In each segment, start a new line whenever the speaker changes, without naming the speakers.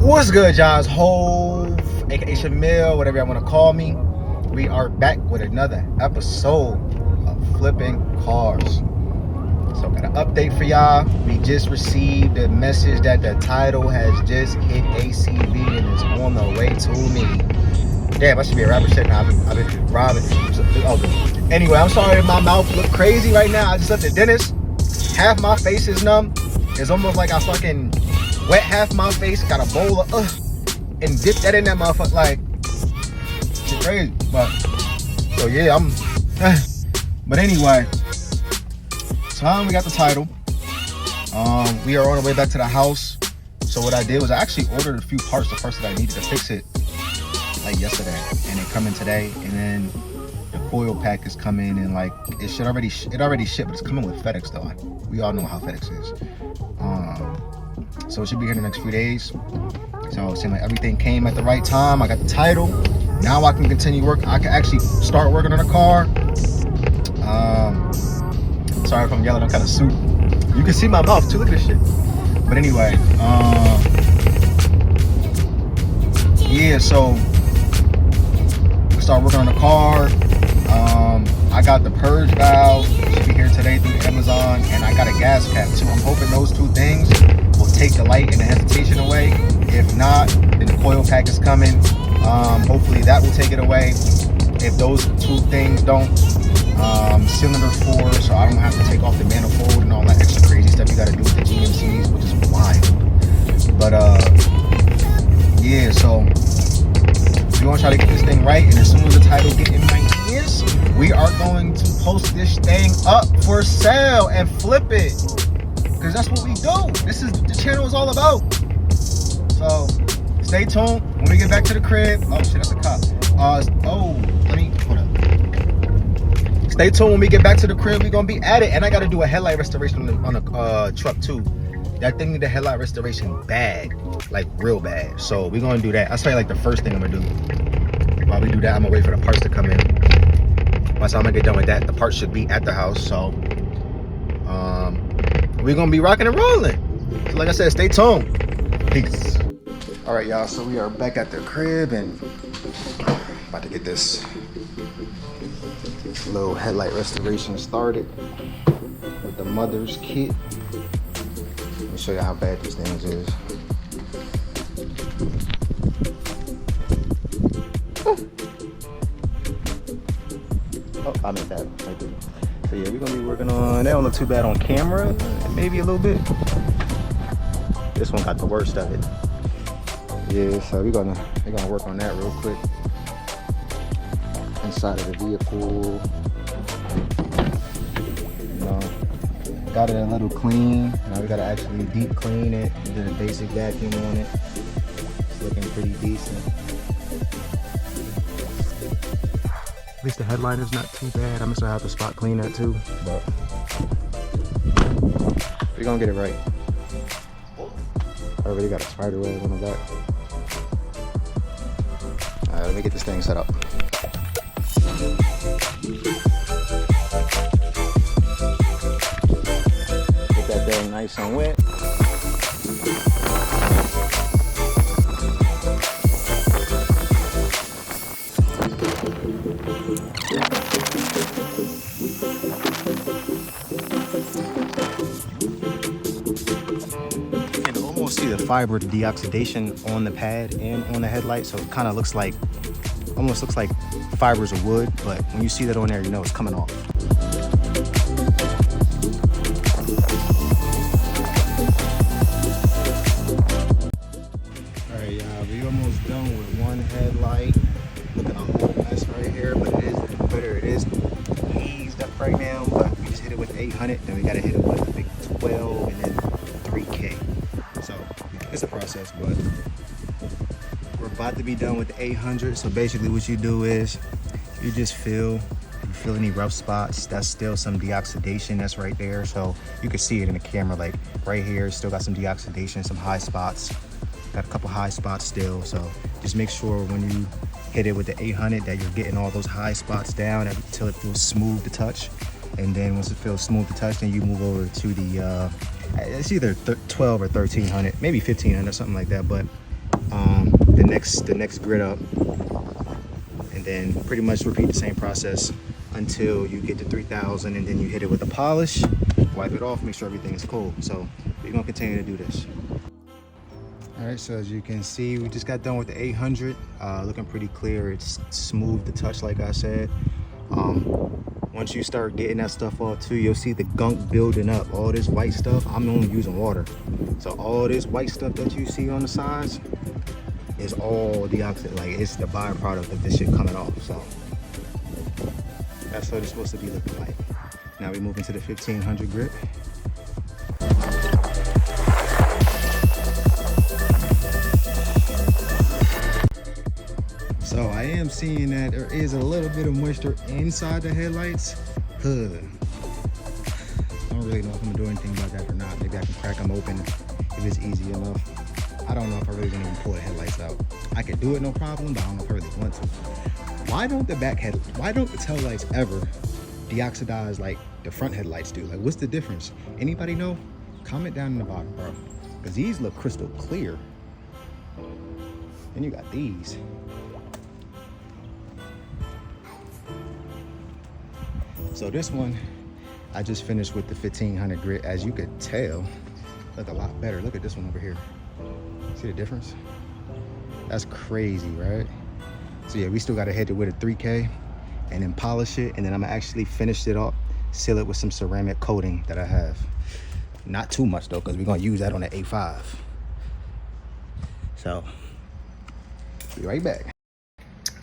What's good, y'all? It's Hove, aka Shamil, whatever y'all want to call me. We are back with another episode of Flipping Cars. So got an update for y'all. We just received a message that the title has just hit ACV and is on the way to me. Damn, I should be a rapper shit now. I've been robbing. Oh, anyway, I'm sorry if my mouth look crazy right now. I just left the dentist. Half my face is numb. It's almost like I fucking wet half my face, got a bowl of and dip that in that motherfucker. Like, shit crazy. But so yeah, but anyway, we got the title. We are on the way back to the house. So what I did was I actually ordered a few parts that I needed to fix it like yesterday, and they come in today. And then the coil pack is coming, and like it already shipped, but it's coming with FedEx though. We all know how FedEx is. So it should be here in the next few days. So it seemed like everything came at the right time. I got the title. Now I can continue work. I can actually start working on the car. Sorry if I'm yelling. I'm kind of suit. You can see my mouth too. Look at this shit. But anyway, yeah. So we start working on the car. I got the purge valve. Should be here today through Amazon, and I got a gas cap too. I'm hoping those two things will take the light and the hesitation away. If not, then the coil pack is coming. Hopefully that will take it away. If those two things don't, cylinder 4, so I don't have to take off the manifold and all that extra crazy stuff you got to do with the GMCs, which is wild. But yeah, so we're gonna try to get this thing right, and as soon as the title get in my ears, we are going to post this thing up for sale and flip it. Because that's what we do. This is the channel is all about. So stay tuned when we get back to the crib. Oh shit, that's a cop. Hold up. Stay tuned when we get back to the crib. We're gonna be at it, and I gotta do a headlight restoration on the truck too. That thing need a headlight restoration bad, like real bad. So we're gonna do that. I'll tell you like the first thing I'm gonna do. While we do that, I'm gonna wait for the parts to come in. Once I'm gonna get done with that, the parts should be at the house. So we're gonna be rocking and rolling. So like I said, stay tuned. Peace. All right, y'all. So we are back at the crib and about to get this little headlight restoration started with the mother's kit. Let me show you how bad this thing is. Oh, I made that right there. So yeah, we're gonna be working on that. Don't look too bad on camera, maybe a little bit. This one got the worst of it. Yeah, so we're gonna work on that real quick. Inside of the vehicle, you know, got it a little clean. Now we gotta actually deep clean it. Did a basic vacuum on it. It's looking pretty decent. At least the headlight is not too bad. I'm just gonna have to spot clean that too, but we're gonna get it right. I already got a spider web on the back. All right, let me get this thing set up. Get that thing nice and wet. See the fiber deoxidation on the pad and on the headlight, so it kind of almost looks like fibers of wood, but when you see that on there, you know it's coming off. All right, y'all, we almost done with one headlight. Look at a whole mess right here, but it is better. It is eased up right now, but we just hit it with 800, then we got to hit it with a big 12 and then 3K. So it's a process, but we're about to be done with the 800. So basically what you do is you just feel any rough spots. That's still some deoxidation that's right there. So you can see it in the camera, like right here, still got some deoxidation, some high spots. Got a couple high spots still. So just make sure when you hit it with the 800 that you're getting all those high spots down until it feels smooth to touch. And then once it feels smooth to touch, then you move over to the it's either 12 or 1300, maybe 1500, something like that. But the next grid up, and then pretty much repeat the same process until you get to 3,000, and then you hit it with a polish, wipe it off, make sure everything is cool. So we're gonna continue to do this. All right, so as you can see, we just got done with the 800, looking pretty clear. It's smooth to touch, like I said. Once you start getting that stuff off too, you'll see the gunk building up. All this white stuff, I'm only using water. So all this white stuff that you see on the sides is all deoxide, like it's the byproduct of this shit coming off. So that's what it's supposed to be looking like. Now we move into the 1500 grit. So I am seeing that there is a little bit of moisture inside the headlights. I don't really know if I'm gonna do anything about that or not. Maybe I can crack them open if it's easy enough. I don't know if I really gonna even pull the headlights out. I could do it no problem, but I don't know if I really want to. Why don't the tail lights ever deoxidize like the front headlights do? Like, what's the difference? Anybody know? Comment down in the bottom, bro. Because these look crystal clear. Then you got these. So this one, I just finished with the 1500 grit. As you could tell, look a lot better. Look at this one over here. See the difference? That's crazy, right? So yeah, we still gotta hit it with a 3K and then polish it. And then I'm gonna actually finish it up, seal it with some ceramic coating that I have. Not too much though, because we're gonna use that on the A5. So, be right back.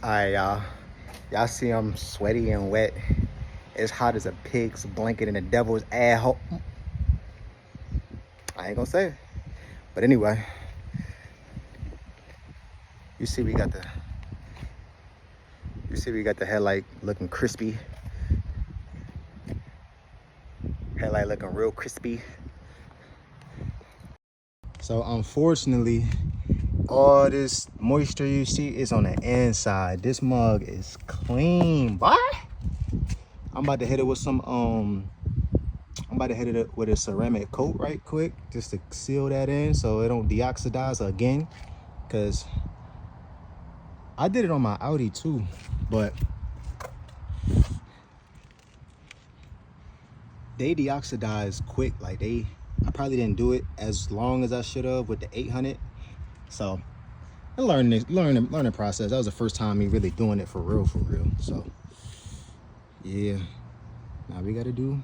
All right, y'all see I'm sweaty and wet. It's hot as a pig's blanket in the devil's asshole. I ain't gonna say it. But anyway, you see we got the headlight looking crispy. Headlight looking real crispy. So unfortunately, all this moisture you see is on the inside. This mug is clean, boy. I'm about to hit it with some with a ceramic coat right quick, just to seal that in so it don't deoxidize again. Cause I did it on my Audi too, but they deoxidize quick. Like I probably didn't do it as long as I should have with the 800. So I learning process. That was the first time me really doing it for real. So yeah, now we gotta do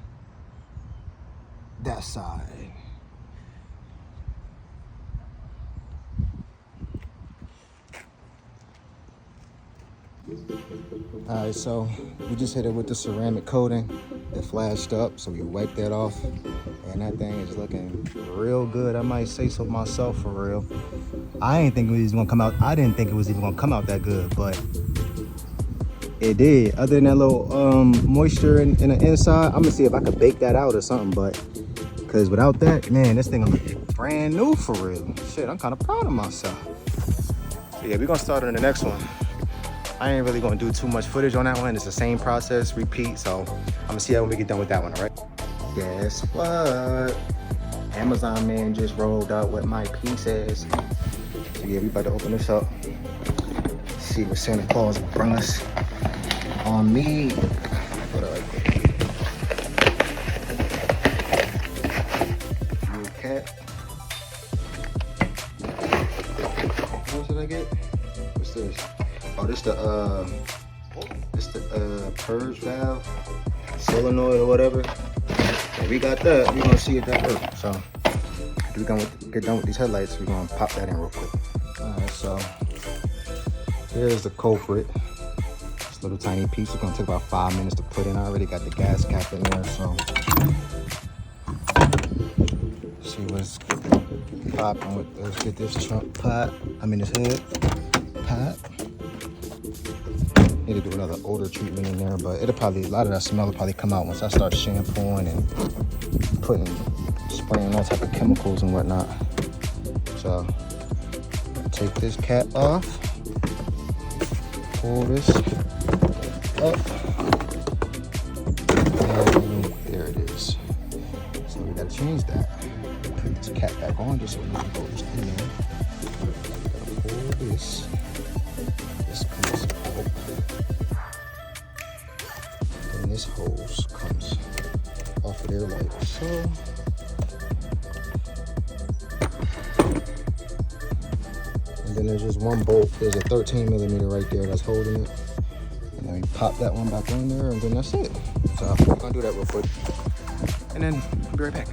that side. All right, so we just hit it with the ceramic coating. It flashed up, so we wiped that off, and that thing is looking real good. I might say so myself, for real. I didn't think it was gonna come out. I didn't think it was even gonna come out that good, but it did. Other than that little moisture in the inside, I'm gonna see if I could bake that out or something. But because without that, man, this thing is brand new for real. Shit, I'm kind of proud of myself. So yeah, we're gonna start on the next one. I ain't really gonna do too much footage on that one. It's the same process, repeat. So I'm gonna see how when we get done with that one, all right? Guess what? Amazon man just rolled up with my pieces. So yeah, we about to open this up. See what Santa Claus bring us on me. Put it right there. New cat. What did I get? What's this? Oh, this the purge valve, solenoid or whatever. And we got that. We're gonna see if that works. So if we're gonna get done with these headlights, we're gonna pop that in real quick. All right, so here's the culprit. This little tiny piece. It's gonna take about 5 minutes to put in. I already got the gas cap in there, so see what's popping with this. Get this trunk pot. This hood pot. Need to do another odor treatment in there, but it'll probably, a lot of that smell will probably come out once I start shampooing and spraying all type of chemicals and whatnot. So take this cap off, pull this up, and there it is. So we gotta change that. Put this cap back on just so we can go just in there. Pull then there's just one bolt. There's a 13 millimeter right there that's holding it. And then we pop that one back on there, and then that's it. So we're gonna do that real quick. And then be right back.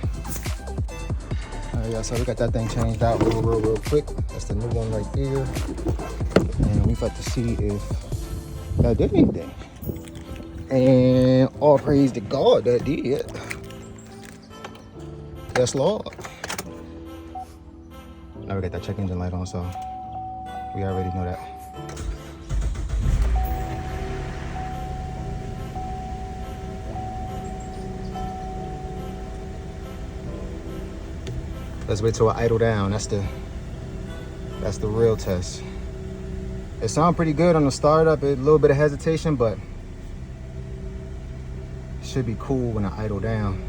All right, y'all, so we got that thing changed out real quick. That's the new one right there. And we've got to see if that did anything. And all praise to God that did. Yes, Lord. Now we got that check engine light on, so we already know that. Let's wait till I idle down. That's the real test. It sounds pretty good on the startup. A little bit of hesitation, but it should be cool when I idle down.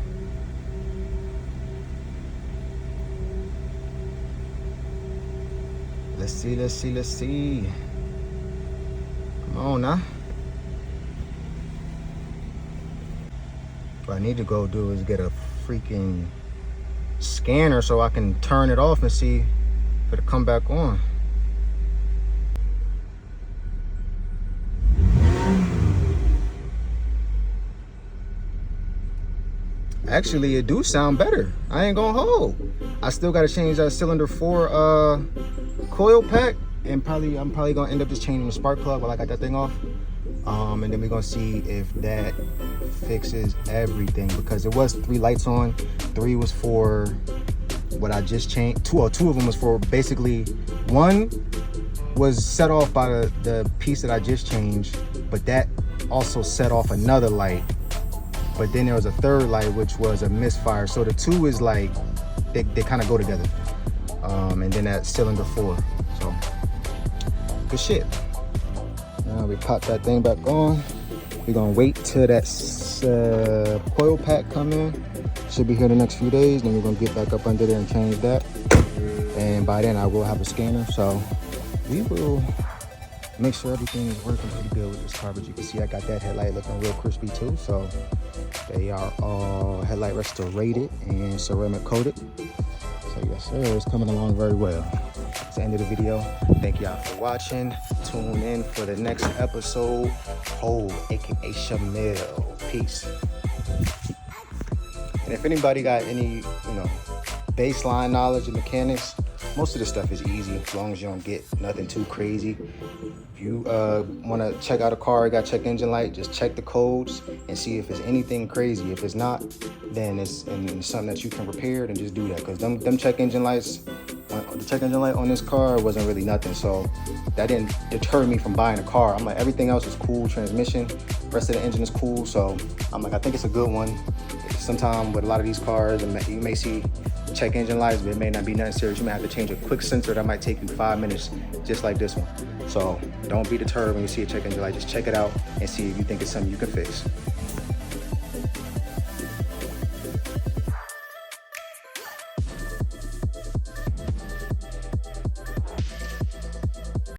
Let's see. Come on now. What I need to go do is get a freaking scanner so I can turn it off and see if it'll come back on. Actually, it do sound better. I ain't gonna hold. I still gotta change that cylinder 4 coil pack, and I'm probably gonna end up just changing the spark plug while I got that thing off. And then we're gonna see if that fixes everything, because there was 3 lights on. 3 was for what I just changed. 2 of them was for basically, 1 was set off by the piece that I just changed, but that also set off another light. But then there was a 3rd light, which was a misfire. So the 2 is like, they kind of go together. And then that cylinder 4. So, good shit. Now we pop that thing back on. We're gonna wait till that coil pack come in. Should be here the next few days. Then we're gonna get back up under there and change that. And by then I will have a scanner. So we will make sure everything is working pretty good with this car. But you can see I got that headlight looking real crispy too. So they are all headlight restorated and ceramic coated. So yes sir, it's coming along very well. That's the end of the video. Thank y'all for watching. Tune in for the next episode. Cole, aka Shamil. Peace. And if anybody got any, baseline knowledge of mechanics, most of this stuff is easy as long as you don't get nothing too crazy. If you want to check out a car, you got check engine light, just check the codes and see if it's anything crazy. If it's not, then it's something that you can repair, and just do that. Because them check engine lights, the check engine light on this car wasn't really nothing. So that didn't deter me from buying a car. I'm like, everything else is cool, transmission, rest of the engine is cool. So I'm like, I think it's a good one. Sometimes with a lot of these cars, you may see check engine lights, but it may not be nothing serious. You may have to change a quick sensor that might take you 5 minutes, just like this one. So don't be deterred when you see a check engine light. Just check it out and see if you think it's something you can fix.